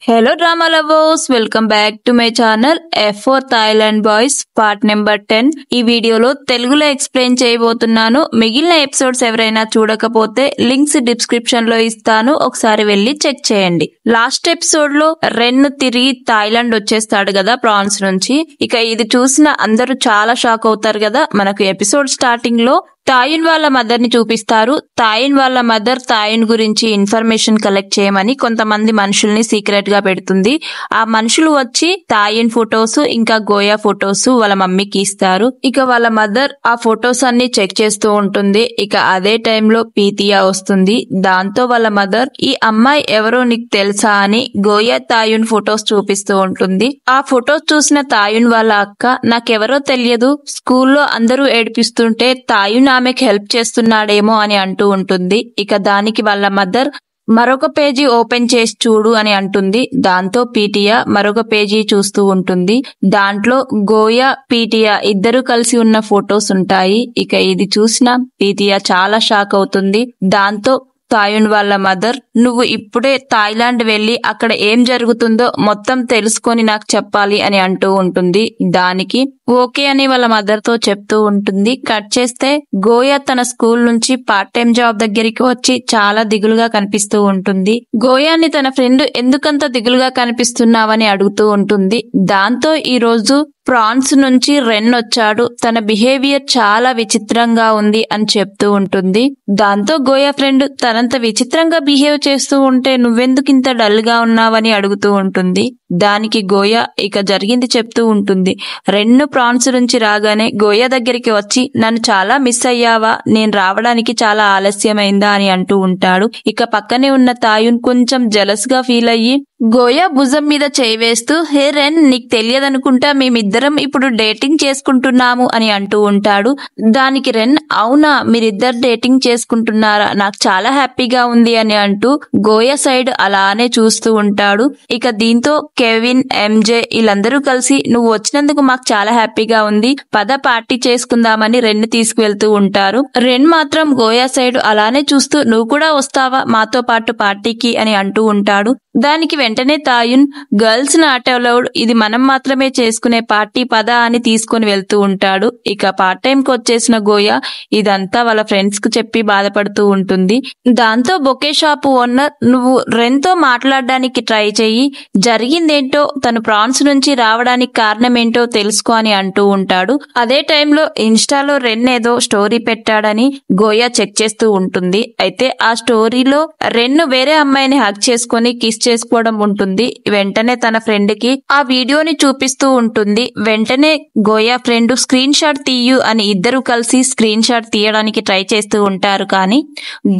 Hello drama lovers, welcome back to my channel F4 Thailand boys part number 10. ఈ వీడియోలో తెలుగులో explain చేయబోతున్నాను. మిగిలిన ఎపిసోడ్స్ ఎవరైనా చూడకపోతే లింక్స్ డిస్క్రిప్షన్ లో ఇస్తాను, ఒకసారి వెళ్ళి చెక్ చేయండి. లాస్ట్ ఎపిసోడ్ లో రెన్ తిరిగి థాయిలాండ్ వచ్చేస్తాడు కదా ప్రాన్స్ నుంచి. ఇక ఇది చూసిన అందరూ చాలా షాక్ అవుతారు కదా. మనకు ఎపిసోడ్ స్టార్టింగ్ లో తాయున్ వాళ్ళ మదర్ ని చూపిస్తారు. తాయున్ వాళ్ళ మదర్ తాయున్ గురించి ఇన్ఫర్మేషన్ కలెక్ట్ చేయమని కొంతమంది మనుషుల్ని సీక్రెట్ గా పెడుతుంది. ఆ మనుషులు వచ్చి తాయున్ ఫొటోస్ ఇంకా గోయా ఫొటోస్ వాళ్ళ మమ్మీకి ఇస్తారు. ఇక వాళ్ళ మదర్ ఆ ఫొటోస్ అన్ని చెక్ చేస్తూ ఉంటుంది. ఇక అదే టైంలో పీతియా వస్తుంది. దాంతో వాళ్ళ మదర్ ఈ అమ్మాయి ఎవరో నీకు తెలుసా అని గోయా తాయున్ ఫొటోస్ చూపిస్తూ ఉంటుంది. ఆ ఫొటోస్ చూసిన తాయున్ వాళ్ళ అక్క నాకెవరో తెలియదు, స్కూల్లో అందరూ ఏడిపిస్తుంటే తాయున్ ఆమెకి హెల్ప్ చేస్తున్నాడేమో అని అంటూ ఉంటుంది. ఇక దానికి వాళ్ళ మదర్ మరొక పేజీ ఓపెన్ చేసి చూడు అని అంటుంది. దాంతో పీటియా మరొక పేజీ చూస్తూ ఉంటుంది. దాంట్లో గోయా పీటియా ఇద్దరు కలిసి ఉన్న ఫొటోస్ ఉంటాయి. ఇక ఇది చూసిన పీటియా చాలా షాక్ అవుతుంది. దాంతో తాయున్ వాళ్ళ మదర్ నువ్వు ఇప్పుడే థాయిలాండ్ వెళ్లి అక్కడ ఏం జరుగుతుందో మొత్తం తెలుసుకొని నాకు చెప్పాలి అని అంటూ ఉంటుంది. దానికి ఓకే అని వాళ్ళ మదర్ తో చెప్తూ ఉంటుంది. కట్ చేస్తే గోయా తన స్కూల్ నుంచి పార్ట్ టైం జాబ్ దగ్గరికి వచ్చి చాలా దిగులుగా కనిపిస్తూ ఉంటుంది. గోయాని తన ఫ్రెండ్ ఎందుకంత దిగులుగా కనిపిస్తున్నావని అడుగుతూ ఉంటుంది. దాంతో ఈ రోజు ప్రాన్స్ నుంచి రెన్ వచ్చాడు, తన బిహేవియర్ చాలా విచిత్రంగా ఉంది అని చెప్తూ ఉంటుంది. దాంతో గోయా ఫ్రెండ్ తనంత విచిత్రంగా బిహేవ్ చేస్తూ ఉంటే నువ్వెందుకు ఇంత డల్ గా ఉన్నావని అడుగుతూ ఉంటుంది. దానికి గోయా ఇక జరిగింది చెప్తూ ఉంటుంది. రెన్ను ప్రాన్స్ నుంచి రాగానే గోయా దగ్గరికి వచ్చి నన్ను చాలా మిస్ అయ్యావా, నేను రావడానికి చాలా ఆలస్యమైందా అని అంటూ ఉంటాడు. ఇక పక్కనే ఉన్న తాయున్ కొంచెం జలస్ గా ఫీల్ అయ్యి గోయా భుజం మీద చేయి వేస్తూ హే రెన్, నీకు తెలియదనుకుంటా మేమిద్దరం ఇప్పుడు డేటింగ్ చేసుకుంటున్నాము అని అంటూ ఉంటాడు. దానికి రెన్ అవునా, మీరిద్దరు డేటింగ్ చేసుకుంటున్నారా, నాకు చాలా హ్యాపీగా ఉంది అని అంటూ గోయా సైడ్ అలానే చూస్తూ ఉంటాడు. ఇక దీంతో కెవిన్ ఎంజే వీళ్ళందరూ కలిసి నువ్వు వచ్చినందుకు మాకు చాలా హ్యాపీగా ఉంది, పద పార్టీ చేసుకుందామని రెన్ తీసుకువెళ్తూ ఉంటారు. రెన్ మాత్రం గోయా సైడ్ అలానే చూస్తూ నువ్వు కూడా వస్తావా మాతో పాటు పార్టీకి అని అంటూ ఉంటాడు. దానికి వెంటనే తాయున్ గర్ల్స్ నాట్ అలౌడ్, ఇది మనం మాత్రమే చేసుకునే పార్టీ పద అని తీసుకుని వెళ్తూ ఉంటాడు. ఇక పార్ట్ టైం కి వచ్చేసిన గోయా ఇదంతా వాళ్ళ ఫ్రెండ్స్ కు చెప్పి బాధపడుతూ ఉంటుంది. దాంతో బొకే షాప్ ఓనర్ నువ్వు రెన్ తో మాట్లాడడానికి ట్రై చెయ్యి, జరిగిందేంటో తను ప్రాన్స్ నుంచి రావడానికి కారణం ఏంటో తెలుసుకో అని అంటూ ఉంటాడు. అదే టైంలో ఇన్స్టాలో రెన్ ఏదో స్టోరీ పెట్టాడని గోయా చెక్ చేస్తూ ఉంటుంది. అయితే ఆ స్టోరీలో రెన్ వేరే అమ్మాయిని హక్ చేసుకుని కిస్ చేసుకోవడం ఉంటుంది. వెంటనే తన ఫ్రెండ్ కి ఆ వీడియోని చూపిస్తూ ఉంటుంది. వెంటనే గోయా ఫ్రెండ్ స్క్రీన్ షాట్ తీయు అని ఇద్దరు కలిసి స్క్రీన్ షాట్ తీయడానికి ట్రై చేస్తూ ఉంటారు. కానీ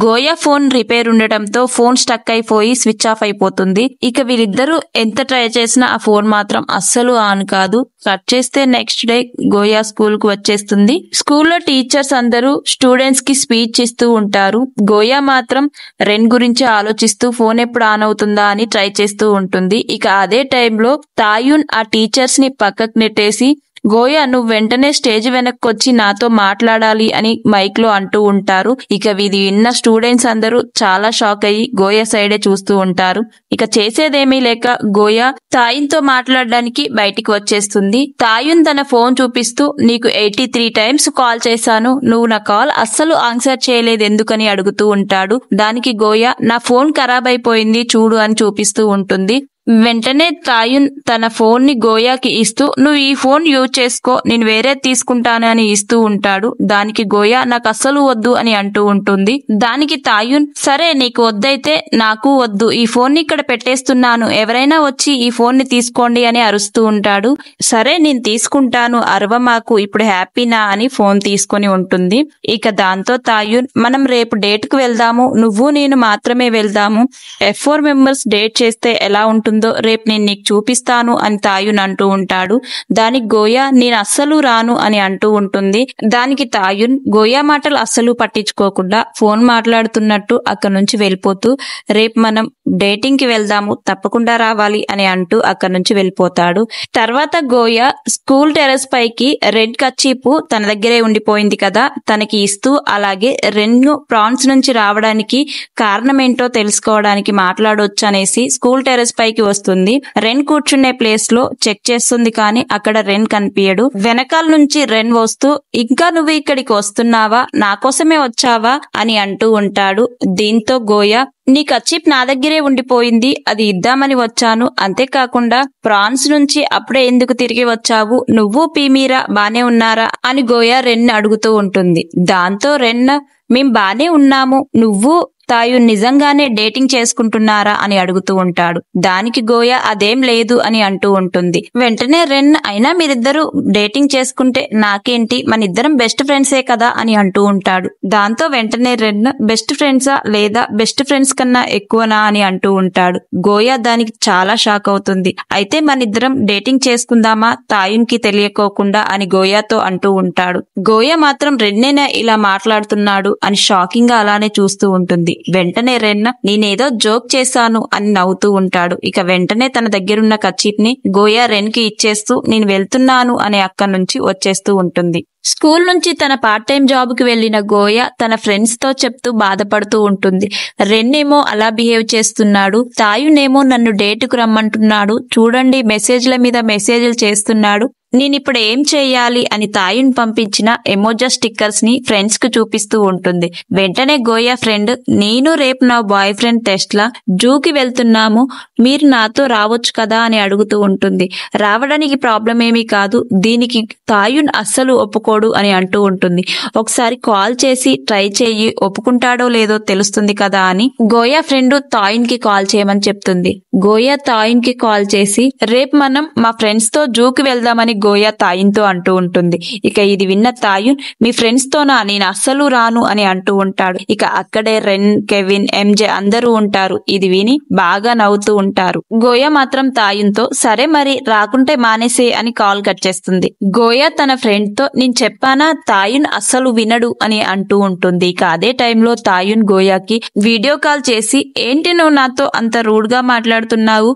గోయా ఫోన్ రిపేర్ ఉండటంతో ఫోన్ స్టక్ అయిపోయి స్విచ్ ఆఫ్ అయిపోతుంది. ఇక వీళ్ళిద్దరూ ఎంత ట్రై చేసినా ఆ ఫోన్ మాత్రం అస్సలు ఆన్ కాదు. కట్ చేస్తే నెక్స్ట్ డే గోయా స్కూల్ కు వచ్చేస్తుంది. స్కూల్లో టీచర్స్ అందరూ స్టూడెంట్స్ కి స్పీచ్ ఇస్తూ ఉంటారు. గోయా మాత్రం రెన్ గురించి ఆలోచిస్తూ ఫోన్ ఎప్పుడు ఆన్ అవుతుందా అని ట్రై చేస్తూ ఉంటుంది. ఇక అదే టైంలో తాయున్ ఆ టీచర్స్ ని పక్కకు నెట్టేసి గోయా నువ్వు వెంటనే స్టేజ్ వెనక్కొచ్చి నాతో మాట్లాడాలి అని మైక్ లో అంటూ ఉంటారు. ఇక ఇది విన్న స్టూడెంట్స్ అందరూ చాలా షాక్ అయ్యి గోయా సైడే చూస్తూ ఉంటారు. ఇక చేసేదేమీ లేక గోయా తాయున్ తో మాట్లాడడానికి బయటికి వచ్చేస్తుంది. తాయున్ తన ఫోన్ చూపిస్తూ నీకు 83 టైమ్స్ కాల్ చేశాను, నువ్వు నా కాల్ అస్సలు ఆన్సర్ చేయలేదు ఎందుకని అడుగుతూ ఉంటాడు. దానికి గోయా నా ఫోన్ ఖరాబ్ అయిపోయింది చూడు అని చూపిస్తూ ఉంటుంది. వెంటనే తాయున్ తన ఫోన్ ని గోయాకి ఇస్తూ నువ్వు ఈ ఫోన్ యూజ్ చేసుకో, నేను వేరే తీసుకుంటాను అని ఇస్తూ ఉంటాడు. దానికి గోయా నాకు అస్సలు వద్దు అని అంటూ ఉంటుంది. దానికి తాయున్ సరే నీకు వద్దైతే నాకు వద్దు, ఈ ఫోన్ ని ఇక్కడ పెట్టేస్తున్నాను, ఎవరైనా వచ్చి ఈ ఫోన్ ని తీసుకోండి అని అరుస్తూ ఉంటాడు. సరే నేను తీసుకుంటాను, అరవమాకు, ఇప్పుడు హ్యాపీనా అని ఫోన్ తీసుకొని ఉంటుంది. ఇక దాంతో తాయున్ మనం రేపు డేట్ కు వెళ్దాము, నువ్వు నేను మాత్రమే వెళ్దాము, F4 మెంబర్స్ డేట్ చేస్తే ఎలా ఉంటుంది రేపు నేను నీకు చూపిస్తాను అని తాయున్ అంటూ ఉంటాడు. దానికి గోయా నేను అస్సలు రాను అని అంటూ ఉంటుంది. దానికి తాయున్ గోయా మాటలు అస్సలు పట్టించుకోకుండా ఫోన్ మాట్లాడుతున్నట్టు అక్కడి నుంచి వెళ్ళిపోతూ రేపు మనం డేటింగ్ కి వెళ్దాము, తప్పకుండా రావాలి అని అంటూ అక్కడి నుంచి వెళ్ళిపోతాడు. తర్వాత గోయా స్కూల్ టెర్రస్ పైకి రెడ్ కర్చీపు తన దగ్గరే ఉండిపోయింది కదా తనకి ఇస్తూ, అలాగే రెన్ను ప్రాన్స్ నుంచి రావడానికి కారణం ఏంటో తెలుసుకోవడానికి మాట్లాడొచ్చు అనేసి స్కూల్ టెర్రస్ పైకి వస్తుంది. రెన్ కూర్చునే ప్లేస్ లో చెక్ చేస్తుంది కానీ అక్కడ రెన్ కనిపించడు. వెనకాల నుంచి రెన్ వస్తూ ఇంకా నువ్వు ఇక్కడికి వస్తున్నావా, నా కోసమే వచ్చావా అని అంటూ ఉంటాడు. దీంతో గోయా నీ కర్చీప్ నా దగ్గరే ఉండిపోయింది, అది ఇద్దామని వచ్చాను. అంతేకాకుండా ఫ్రాన్స్ నుంచి అప్పుడే ఎందుకు తిరిగి వచ్చావు, నువ్వు పీమీరా బానే ఉన్నారా అని గోయా రెన్ అడుగుతూ ఉంటుంది. దాంతో రెన్ మేం బానే ఉన్నాము, నువ్వు తాయు నిజంగానే డేటింగ్ చేసుకుంటున్నారా అని అడుగుతూ ఉంటాడు. దానికి గోయా అదేం లేదు అని అంటూ ఉంటుంది. వెంటనే రెన్ అయినా మీరిద్దరూ డేటింగ్ చేసుకుంటే నాకేంటి, మన ఇద్దరం బెస్ట్ ఫ్రెండ్సే కదా అని అంటూ ఉంటాడు. దాంతో వెంటనే రెన్ బెస్ట్ ఫ్రెండ్సా లేదా బెస్ట్ ఫ్రెండ్స్ కన్నా ఎక్కువనా అని అంటూ ఉంటాడు. గోయా దానికి చాలా షాక్ అవుతుంది. అయితే మన ఇద్దరం డేటింగ్ చేసుకుందామా తాయున్కి తెలియకోకుండా అని గోయాతో అంటూ ఉంటాడు. గోయా మాత్రం రెన్నేనా ఇలా మాట్లాడుతున్నాడు అని షాకింగ్ గా అలానే చూస్తూ ఉంటుంది. వెంటనే రెన్ నేనేదో జోక్ చేశాను అని నవ్వుతూ ఉంటాడు. ఇక వెంటనే తన దగ్గరున్న కర్చీప్ ని గోయా రెన్ కి ఇచ్చేస్తూ నేను వెళ్తున్నాను అని అక్కడి నుంచి వచ్చేస్తూ ఉంటుంది. స్కూల్ నుంచి తన పార్ట్ టైం జాబ్ కి వెళ్లిన గోయా తన ఫ్రెండ్స్ తో చెప్తూ బాధపడుతూ ఉంటుంది. రెన్ ఏమో అలా బిహేవ్ చేస్తున్నాడు, తాయునేమో నన్ను డేటుకు రమ్మంటున్నాడు, చూడండి మెసేజ్ల మీద మెసేజ్లు చేస్తున్నాడు, నేనిప్పుడు ఏం చెయ్యాలి అని తాయున్ పంపించిన ఎమోజా స్టిక్కర్స్ ని ఫ్రెండ్స్ కు చూపిస్తూ ఉంటుంది. వెంటనే గోయా ఫ్రెండ్ నేను రేపు నా బాయ్ ఫ్రెండ్ టెస్ట్ లా జూకి వెళ్తున్నాము, మీరు నాతో రావచ్చు కదా అని అడుగుతూ ఉంటుంది. రావడానికి ప్రాబ్లం ఏమీ కాదు, దీనికి తాయున్ అస్సలు ఒప్పుకోడు అని అంటూ ఉంటుంది. ఒకసారి కాల్ చేసి ట్రై చెయ్యి, ఒప్పుకుంటాడో లేదో తెలుస్తుంది కదా అని గోయా ఫ్రెండ్ తాయున్ కి కాల్ చేయమని చెప్తుంది. గోయా తాయున్ కి కాల్ చేసి రేపు మనం మా ఫ్రెండ్స్ తో జూకి వెళ్దామని గోయా తాయున్ తో అంటూ ఉంటుంది. ఇక ఇది విన్న తాయున్ మీ ఫ్రెండ్స్ తోనా, నేను అస్సలు రాను అని అంటూ ఉంటాడు. ఇక అక్కడే రెన్, కెవిన్, ఎంజే అందరూ ఉంటారు. ఇది విని బాగా నవ్వుతూ ఉంటారు. గోయా మాత్రం తాయున్ తో సరే మరి రాకుంటే మానేసే అని కాల్ కట్ చేస్తుంది. గోయా తన ఫ్రెండ్ తో నేను చెప్పానా తాయున్ అస్సలు వినడు అని అంటూ ఉంటుంది. ఇక అదే టైంలో తాయున్ గోయాకి వీడియో కాల్ చేసి ఏంటి నువ్వు నాతో అంత రూడ్ గా మాట్లాడుతున్నావు,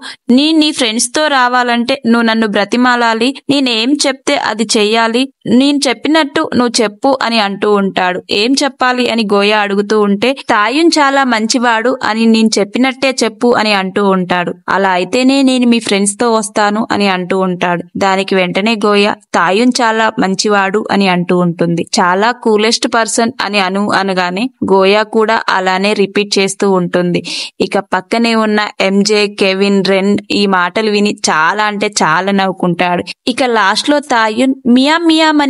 నీ ఫ్రెండ్స్ తో రావాలంటే నువ్వు నన్ను బ్రతిమాలాలి, నేనేం చెప్తే అది చెయ్యాలి, నేను చెప్పినట్టు నువ్వు చెప్పు అని అంటూ ఉంటాడు. ఏం చెప్పాలి అని గోయా అడుగుతూ ఉంటే తాయున్ చాలా మంచివాడు అని నేను చెప్పినట్టే చెప్పు అని అంటూ ఉంటాడు. అలా అయితేనే నేను మీ ఫ్రెండ్స్ తో వస్తాను అని అంటూ ఉంటాడు. దానికి వెంటనే గోయా తాయున్ చాలా మంచివాడు అని అంటూ ఉంటుంది. చాలా కూలెస్ట్ పర్సన్ అని అనగానే గోయా కూడా అలానే రిపీట్ చేస్తూ ఉంటుంది. ఇక పక్కనే ఉన్న ఎంజే, కెవిన్, రెన్ ఈ మాటలు విని చాలా అంటే చాలా నవ్వుకుంటాడు. ఇక లాస్ట్ లో తాయున్ మియామ్ మియామ్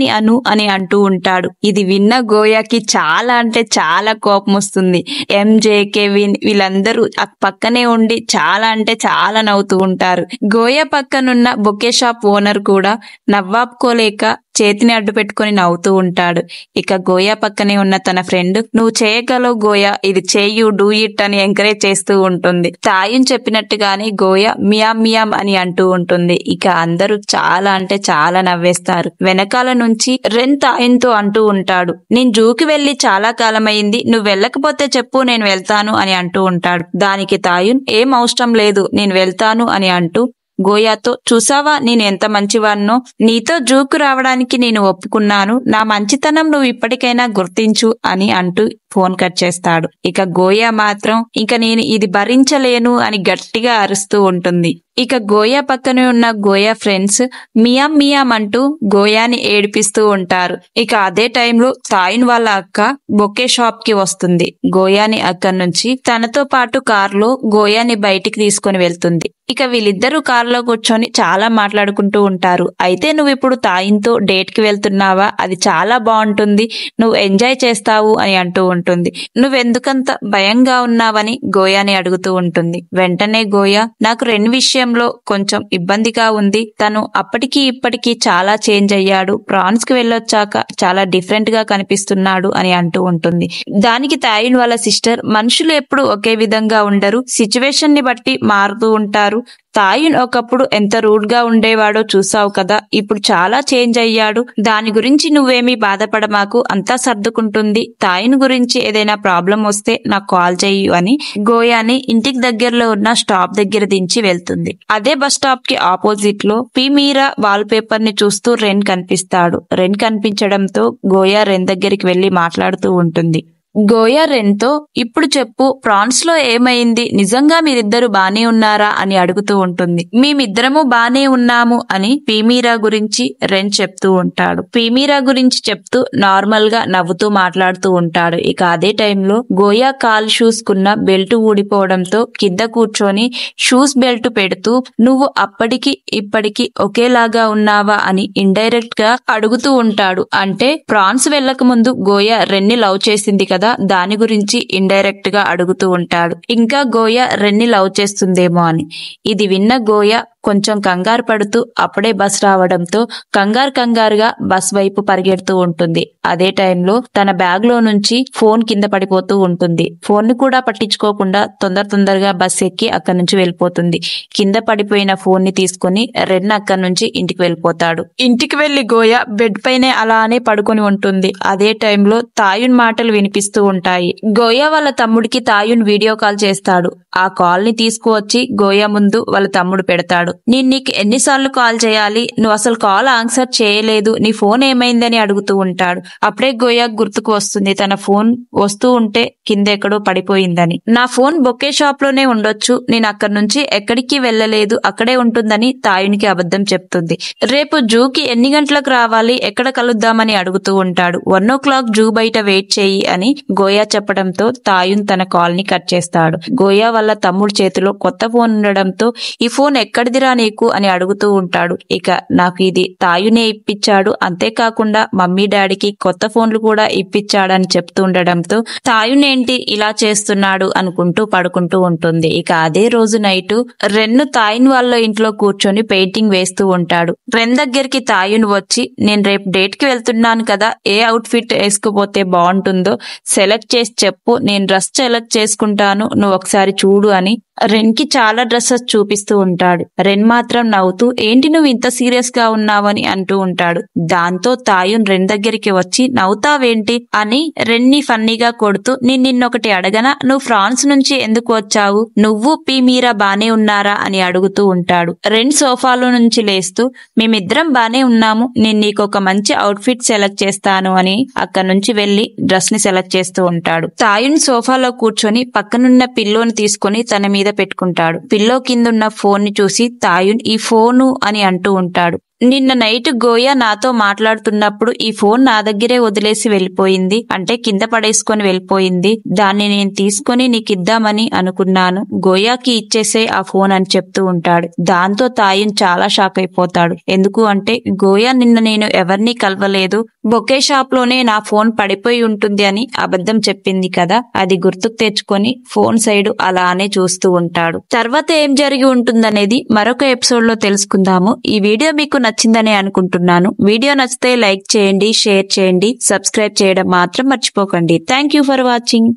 అని అంటూ ఉంటాడు. ఇది విన్న గోయాకి చాలా అంటే చాలా కోపం వస్తుంది. ఎంజే, కెవిన్ వీళ్ళందరూ పక్కనే ఉండి చాలా అంటే చాలా నవ్వుతూ ఉంటారు. గోయా పక్కనున్న బొకే షాప్ ఓనర్ కూడా నవ్వాపుకోలేక చేతిని అడ్డు పెట్టుకుని నవ్వుతూ ఉంటాడు. ఇక గోయా పక్కనే ఉన్న తన ఫ్రెండ్ నువ్వు చేయగలవు గోయా, ఇది చేయు, డూ ఇట్ అని ఎంకరేజ్ చేస్తూ ఉంటుంది. తాయున్ చెప్పినట్టుగానే గోయా మియామ్ మియామ్ అని అంటూ ఉంటుంది. ఇక అందరూ చాలా అంటే చాలా నవ్వేస్తారు. వెనకాల నుంచి రెన్ తాయున్ తో అంటూ ఉంటాడు నేను జూకి వెళ్లి చాలా కాలమైంది, నువ్వు వెళ్ళకపోతే చెప్పు నేను వెళ్తాను అని అంటూ ఉంటాడు. దానికి తాయున్ ఏం అవసరం లేదు నేను వెళ్తాను అని అంటూ గోయాతో చూసావా నేను ఎంత మంచివాన్నో, నీతో జూకు రావడానికి నేను ఒప్పుకున్నాను, నా మంచితనం నువ్వు ఇప్పటికైనా గుర్తించు అని అంటూ ఫోన్ కట్ చేస్తాడు. ఇక గోయా మాత్రం ఇక నేను ఇది భరించలేను అని గట్టిగా అరుస్తూ ఉంటుంది. ఇక గోయా పక్కనే ఉన్న గోయా ఫ్రెండ్స్ మియామ్ మియామ్ అంటూ గోయాని ఏడిపిస్తూ ఉంటారు. ఇక అదే టైంలో తాయున్ వాళ్ళ అక్క బొకే షాప్ కి వస్తుంది. గోయాని అక్కడి నుంచి తనతో పాటు కారులో గోయాని బయటికి తీసుకుని వెళ్తుంది. ఇక వీళ్ళిద్దరూ కారులో కూర్చొని చాలా మాట్లాడుకుంటూ ఉంటారు. అయితే నువ్వు ఇప్పుడు తాయున్తో డేట్ కి వెళ్తున్నావా, అది చాలా బాగుంటుంది, నువ్వు ఎంజాయ్ చేస్తావు అని అంటూ ఉంటుంది. నువ్వెందుకంత భయంగా ఉన్నావని గోయాని అడుగుతూ ఉంటుంది. వెంటనే గోయా నాకు రెన్ విషయంలో కొంచెం ఇబ్బందిగా ఉంది, తను అప్పటికి ఇప్పటికీ చాలా చేంజ్ అయ్యాడు, ఫ్రాన్స్ కి వెళ్ళొచ్చాక చాలా డిఫరెంట్ గా కనిపిస్తున్నాడు అని అంటూ ఉంటుంది. దానికి తాయున్ వాళ్ళ సిస్టర్ మనుషులు ఎప్పుడు ఒకే విధంగా ఉండరు, సిచ్యువేషన్ ని బట్టి మారుతూ ఉంటారు, తాయున్ ఒకప్పుడు ఎంత రూడ్ గా ఉండేవాడో చూసావు కదా, ఇప్పుడు చాలా చేంజ్ అయ్యాడు, దాని గురించి నువ్వేమీ బాధపడమాకు, అంతా సర్దుకుంటుంది, తాయున్ గురించి ఏదైనా ప్రాబ్లం వస్తే నాకు కాల్ చెయ్యు అని గోయాని ఇంటికి దగ్గరలో ఉన్న స్టాప్ దగ్గర దించి వెళ్తుంది. అదే బస్ స్టాప్ కి ఆపోజిట్ లో పీమీరా వాల్ పేపర్ ని చూస్తూ రెన్ కనిపిస్తాడు. రెన్ కనిపించడంతో గోయా రెన్ దగ్గరికి వెళ్లి మాట్లాడుతూ ఉంటుంది. గోయా రెన్తో ఇప్పుడు చెప్పు ప్రాన్స్ లో ఏమైంది, నిజంగా మీరిద్దరు బానే ఉన్నారా అని అడుగుతూ ఉంటుంది. మేమిద్దరము బానే ఉన్నాము అని పీమీరా గురించి రెన్ చెప్తూ ఉంటాడు. పీమీరా గురించి చెప్తూ నార్మల్ గా నవ్వుతూ మాట్లాడుతూ ఉంటాడు. ఇక అదే టైంలో గోయా కాల్ షూస్ కున్న బెల్ట్ ఊడిపోవడంతో కింద కూర్చొని షూస్ బెల్ట్ పెడుతూ నువ్వు అప్పటికి ఇప్పటికి ఒకేలాగా ఉన్నావా అని ఇండైరెక్ట్ గా అడుగుతూ ఉంటాడు. అంటే ఫ్రాన్స్ వెళ్ళక ముందు గోయా రెన్ని లవ్ చేసింది కదా, దాని గురించి ఇండైరెక్ట్ గా అడుగుతూ ఉంటాడు. ఇంకా గోయా రెన్ని లవ్ చేస్తుందేమో అని. ఇది విన్న గోయా కొంచెం కంగారు పడుతూ అప్పుడే బస్ రావడంతో కంగారుగా బస్ వైపు పరిగెడుతూ ఉంటుంది. అదే టైంలో తన బ్యాగ్ లో నుంచి ఫోన్ కింద పడిపోతూ ఉంటుంది. ఫోన్ ని కూడా పట్టించుకోకుండా తొందరగా బస్ ఎక్కి అక్కడి నుంచి వెళ్ళిపోతుంది. కింద పడిపోయిన ఫోన్ ని తీసుకుని రెన్ అక్కడి నుంచి ఇంటికి వెళ్ళిపోతాడు. ఇంటికి వెళ్లి గోయా బెడ్ పైనే అలానే పడుకొని ఉంటుంది. అదే టైంలో తాయున్ మాటలు వినిపిస్తూ ఉంటాయి. గోయా వాళ్ళ తమ్ముడికి తాయున్ వీడియో కాల్ చేస్తాడు. ఆ కాల్ ని తీసుకువచ్చి గోయా ముందు వాళ్ళ తమ్ముడు పెడతాడు. నేను నీకు ఎన్నిసార్లు కాల్ చేయాలి, నువ్వు అసలు కాల్ ఆన్సర్ చేయలేదు, నీ ఫోన్ ఏమైందని అడుగుతూ ఉంటాడు. అప్పుడే గోయా గుర్తుకు వస్తుంది తన ఫోన్ వస్తూ ఉంటే కింద ఎక్కడో పడిపోయిందని. నా ఫోన్ బొకే షాప్ లోనే ఉండొచ్చు, నేను అక్కడి నుంచి ఎక్కడికి వెళ్ళలేదు, అక్కడే ఉంటుందని తాయునికి అబద్ధం చెప్తుంది. రేపు జూకి ఎన్ని గంటలకు రావాలి, ఎక్కడ కలుద్దామని అడుగుతూ ఉంటాడు. 1 o'clock జూ బయట వెయిట్ చేయి అని గోయా చెప్పడంతో తాయున్ తన కాల్ ని కట్ చేస్తాడు. గోయా వాళ్ళ తమ్ముడు చేతిలో కొత్త ఫోన్ ఉండడంతో ఈ ఫోన్ ఎక్కడిదిరా నీకు అని అడుగుతూ ఉంటాడు. ఇక నాకు ఇది తాయునే ఇప్పించాడు, అంతేకాకుండా మమ్మీ డాడీకి కొత్త ఫోన్లు కూడా ఇప్పించాడని చెప్తూ ఉండడంతో తాయునేంటి ఇలా చేస్తున్నాడు అనుకుంటూ పడుకుంటూ ఉంటుంది. ఇక అదే రోజు నైట్ రెన్ను తాయున్ వాళ్ళ ఇంట్లో కూర్చొని పెయింటింగ్ వేస్తూ ఉంటాడు. రెన్ దగ్గరికి తాయున్ వచ్చి నేను రేపు డేట్ కి వెళ్తున్నాను కదా, ఏ అవుట్ ఫిట్ వేసుకుపోతే బాగుంటుందో సెలెక్ట్ చేసి చెప్పు, నేను డ్రెస్ సెలెక్ట్ చేసుకుంటాను, నువ్వు ఒకసారి చూడు అని రెన్ కి చాలా డ్రెస్సెస్ చూపిస్తూ ఉంటాడు. రెన్ మాత్రం నవ్వుతూ ఏంటి నువ్వు ఇంత సీరియస్ గా ఉన్నావని అంటూ ఉంటాడు. దాంతో తాయున్ రెన్ దగ్గరికి వచ్చి నవ్వుతావేంటి అని రెన్ ని ఫన్నీగా కొడుతూ నేను నిన్నొకటి అడగనా, నువ్వు ఫ్రాన్స్ నుంచి ఎందుకు వచ్చావు, నువ్వు పీమీరా బానే ఉన్నారా అని అడుగుతూ ఉంటాడు. రెన్ సోఫాలో నుంచి లేస్తూ మేమిద్దరం బానే ఉన్నాము, నేను నీకు ఒక మంచి అవుట్ ఫిట్ సెలెక్ట్ చేస్తాను అని అక్కడి నుంచి వెళ్లి డ్రెస్ ని సెలెక్ట్ చేస్తూ ఉంటాడు. తాయున్ సోఫాలో కూర్చొని పక్కనున్న పిల్లోని తీసుకుని తన మీద పెట్టుకుంటాడు. పిల్లో కిందున్న ఫోన్ ని చూసి తాయున్ ఈ ఫోను అని అంటూ ఉంటాడు. నిన్న నైట్ గోయా నాతో మాట్లాడుతున్నప్పుడు ఈ ఫోన్ నా దగ్గరే వదిలేసి వెళ్ళిపోయింది, అంటే కింద పడేసుకొని వెళ్ళిపోయింది, దాన్ని నేను తీసుకుని నీకిద్దామని అనుకున్నాను, గోయాకి ఇచ్చేసే ఆ ఫోన్ అని చెప్తూ ఉంటాడు. దాంతో తాయున్ చాలా షాక్ అయిపోతాడు. ఎందుకు అంటే గోయా నిన్న నేను ఎవరిని కలవలేదు, బొకే షాప్ లోనే నా ఫోన్ పడిపోయి ఉంటుంది అని అబద్ధం చెప్పింది కదా, అది గుర్తుకు తెచ్చుకొని ఫోన్ సైడ్ అలానే చూస్తూ ఉంటాడు. తర్వాత ఏం జరిగి ఉంటుందనేది మరొక ఎపిసోడ్ లో తెలుసుకుందాము. ఈ వీడియో మీకు నచ్చిందని అనుకుంటున్నాను. వీడియో నచ్చితే లైక్ చేయండి, షేర్ చేయండి, సబ్స్క్రైబ్ చేయడం మాత్రం మర్చిపోకండి. Thank you for watching.